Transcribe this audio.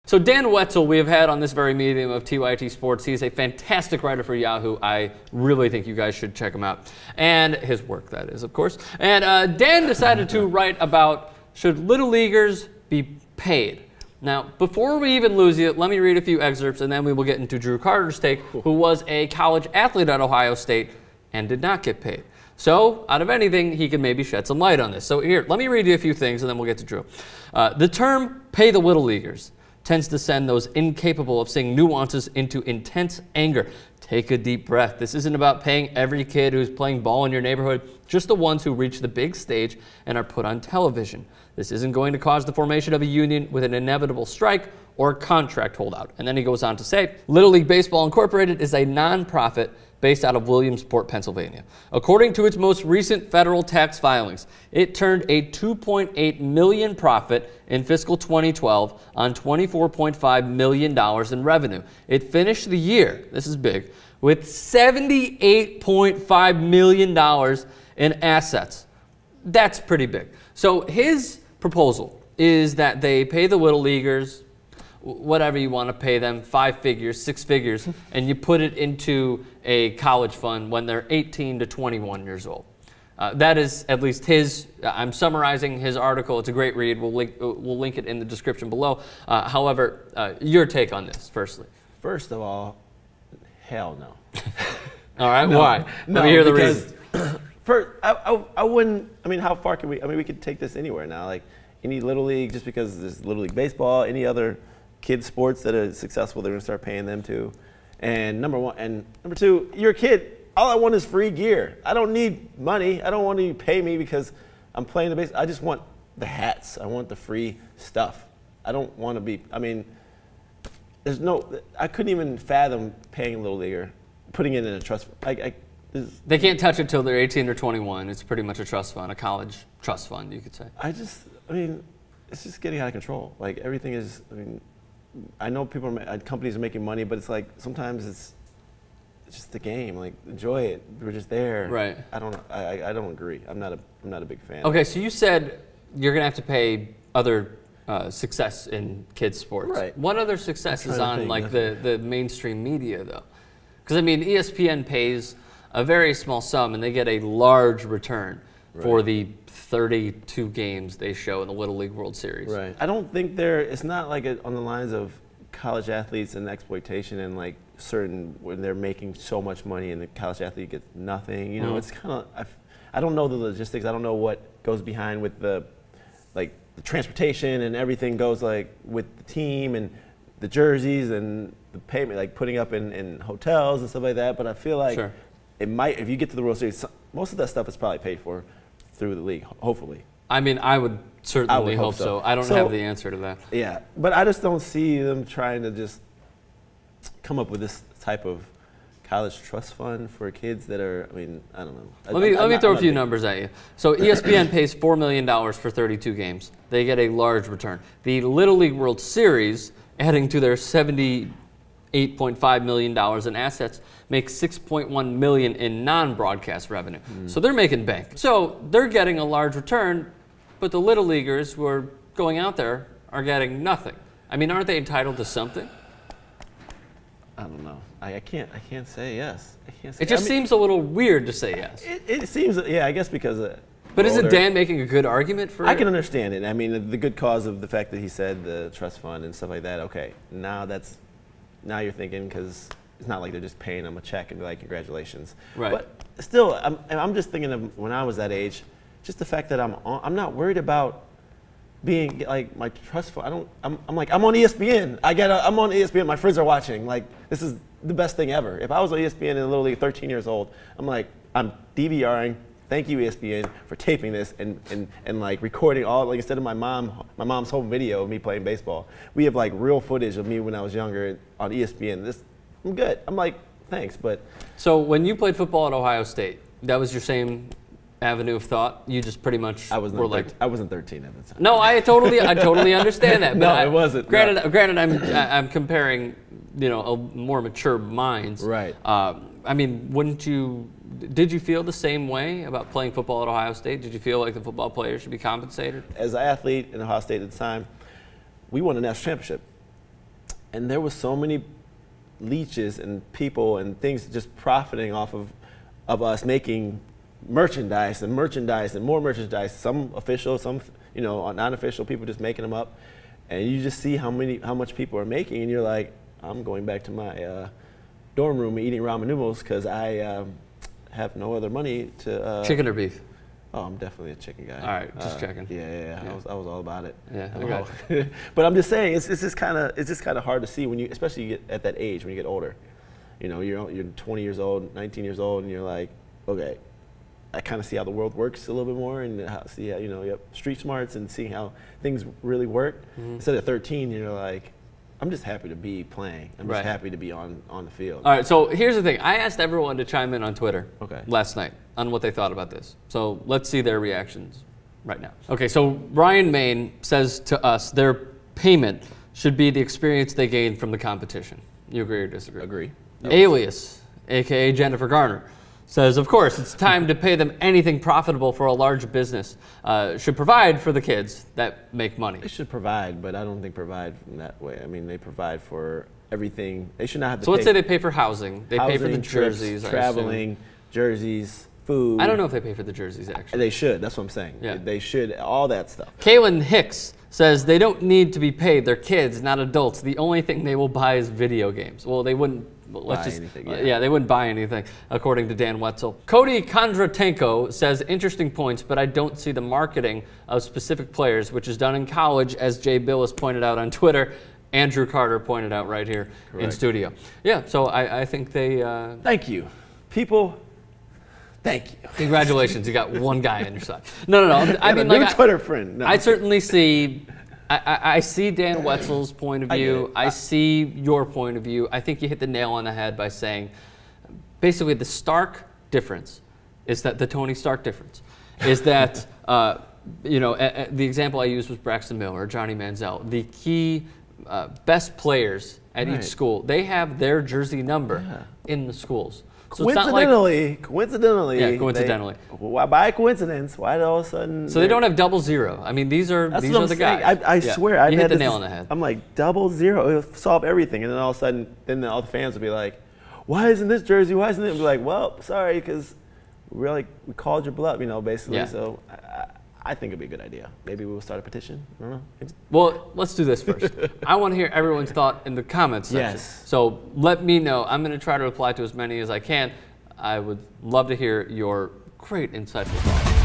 So Dan Wetzel, we have had on this very medium of TYTSports. He's a fantastic writer for Yahoo. I really think you guys should check him out. And his work, that is, of course. And Dan decided to write about, should Little Leaguers be paid? Now, before we even lose you, let me read a few excerpts, and then we will get into Drew Carter's take, who was a college athlete at Ohio State and did not get paid. So, out of anything, he could maybe shed some light on this. So here, let me read you a few things, and then we'll get to Drew. The term, pay the Little Leaguers, tends to send those incapable of seeing nuances into intense anger. Take a deep breath. This isn't about paying every kid who's playing ball in your neighborhood, just the ones who reach the big stage and are put on television. This isn't going to cause the formation of a union with an inevitable strike or contract holdout. And then he goes on to say, Little League Baseball Incorporated is a nonprofit based out of Williamsport, Pennsylvania. According to its most recent federal tax filings, it turned a $2.8 million profit in fiscal 2012 on $24.5 million in revenue. It finished the year, this is big, with $78.5 million in assets. That's pretty big. So his proposal is that they pay the Little Leaguers whatever you want to pay them, 5 figures, 6 figures, and you put it into a college fund when they're 18 to 21 years old. That is at least his, I'm summarizing his article. It's a great read. We'll link it in the description below. However, your take on this, firstly. First of all, hell no. All right, no, why? No, Let me hear the reason. First, I wouldn't, I mean, how far can we, I mean, we could take this anywhere now. Like, any Little League, just because there's Little League Baseball, any other kids sports that are successful, they're going to start paying them too. And number one, and number two, you're a kid. All I want is free gear. I don't need money. I don't want you to pay me because I'm playing the base. I just want the hats. I want the free stuff. I don't want to be, I mean, there's no, I couldn't even fathom paying a Little Leaguer, putting it in a trust. They can't touch it till they're 18 or 21. It's pretty much a trust fund, a college trust fund, you could say. I mean, it's just getting out of control. Like, everything is, I mean, I know people are, companies are making money, but it's like sometimes it's just the game. Like, enjoy it. We're just there. Right. I don't. I don't agree. I'm not a big fan. Okay, so you said you're gonna have to pay other success in kids sports. Right. What other success is on like the mainstream media though? Because I mean, ESPN pays a very small sum and they get a large return for the 32 games they show in the Little League World Series. Right. I don't think it's not like on the lines of college athletes and exploitation and like when they're making so much money and the college athlete gets nothing. You know, it's kind of, I don't know the logistics. I don't know what goes behind with the transportation and everything goes like with the team and the jerseys and the payment, like putting up in hotels and stuff like that. But I feel like it might, if you get to the World Series, most of that stuff is probably paid for through the league, hopefully. I mean, I would certainly hope so. I don't have the answer to that. Yeah, but I just don't see them trying to just come up with this type of college trust fund for kids that are, I mean, I don't know. Let me throw a few numbers at you. So ESPN pays $4 million for 32 games. They get a large return. The Little League World Series, adding to their $78.5 million in assets, makes $6.1 million in non-broadcast revenue. So they're making bank. So they're getting a large return, but the Little Leaguers who are going out there are getting nothing. I mean, aren't they entitled to something? I don't know. I can't say yes. I can't say it just seems a little weird to say yes. It seems, yeah, I guess because. But isn't Dan making a good argument for it? I can understand it. I mean, the good cause of the fact that he said the trust fund and stuff like that. Okay, now you're thinking, because it's not like they're just paying them a check and be like, congratulations. Right. But still, I'm just thinking of when I was that age, just the fact that I'm not worried about being like my trust fund. I'm like, I'm on ESPN. I'm on ESPN. My friends are watching. Like, this is the best thing ever. If I was on ESPN in Little League, 13 years old, I'm like, I'm DVRing. Thank you, ESPN, for taping this and like recording all, like, instead of my mom's home video of me playing baseball, we have like real footage of me when I was younger on ESPN. I'm good. I'm like, thanks, but. So when you played football at Ohio State, that was your same avenue of thought? You just pretty much I wasn't 13 at the time. No, I totally understand that. No, it wasn't. Granted, I'm comparing, you know, a more mature minds. Right. I mean, did you feel the same way about playing football at Ohio State? Did you feel like the football players should be compensated? As an athlete in Ohio State at the time, we won a national championship. And there was so many leeches and people and things just profiting off of us making merchandise and more merchandise. Some official, some non-official, people just making them up. And you just see how much people are making, and you're like, I'm going back to my dorm room eating ramen noodles because I have no other money to. Chicken or beef? Oh, I'm definitely a chicken guy. All right, just checking. Yeah. I was all about it. Yeah, okay. But I'm just saying, it's just kind of hard to see when you, especially you get at that age when you get older. You know, you're 20 years old, 19 years old, and you're like, okay, I kind of see how the world works a little bit more, and see how, you have street smarts and seeing how things really work. Instead of 13, you're like, I'm just happy to be playing. I'm just happy to be on the field. All right, so here's the thing. I asked everyone to chime in on Twitter last night on what they thought about this. So let's see their reactions right now. Okay, so Ryan Main says to us their payment should be the experience they gained from the competition. You agree or disagree? Agree. Alias, a.k.a. Jennifer Garner, says, of course, it's time to pay them anything profitable for a large business. Should provide for the kids that make money. They should provide, but I don't think provide in that way. I mean, they provide for everything. They should not have to So let's say they pay for housing. They pay for the jerseys. Trips, traveling, jerseys, food. I don't know if they pay for the jerseys, actually. They should. That's what I'm saying. Yeah. They should, all that stuff. Kaylin Hicks says they don't need to be paid. They're kids, not adults. The only thing they will buy is video games. Well, they wouldn't. They wouldn't buy anything, according to Dan Wetzel. Cody Kondratenko says, interesting points, but I don't see the marketing of specific players, which is done in college, as Jay Billis pointed out on Twitter. Andrew Carter pointed out right here in studio. Yeah, so I think they... Thank you. People, thank you. Congratulations, you got one guy on your side. No. I mean, like, Twitter friend. No. I certainly see... I see Dan Wetzel's point of view. I see your point of view. I think you hit the nail on the head by saying, basically, the stark difference is that the Tony Stark difference is that, the example I used was Braxton Miller, Johnny Manziel. The key best players at each school, they have their jersey number in the schools. So coincidentally, by coincidence, why all of a sudden? So they don't have 00. I mean, these are the guys. I swear, you hit the nail on the head. I'm like 00. It'll solve everything, and then all of a sudden, all the fans will be like, "Why isn't this jersey? Why isn't it?" We'll be like, "Well, sorry, because we called your bluff, basically." Yeah. So I think it'd be a good idea. Maybe we'll start a petition. I don't know. Well, let's do this first. I want to hear everyone's thought in the comments section. Yes. So let me know. I'm going to try to reply to as many as I can. I would love to hear your great insightful thoughts.